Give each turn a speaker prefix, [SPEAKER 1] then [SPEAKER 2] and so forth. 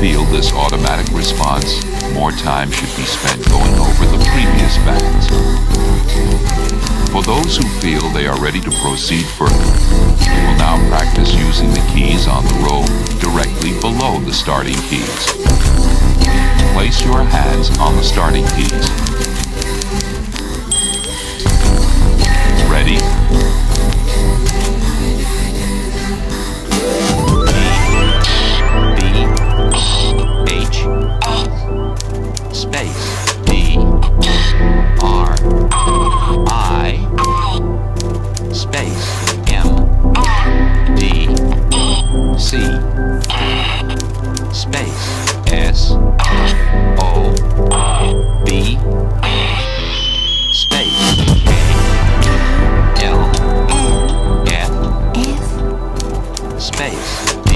[SPEAKER 1] feel this automatic response, more time should be spent going over the previous bands. For those who feel they are ready to proceed further, we will now practice using the keys on the row directly below the starting keys. Place your hands on the starting keys. Ready?
[SPEAKER 2] Space D R I space M D C space S O B space K L F space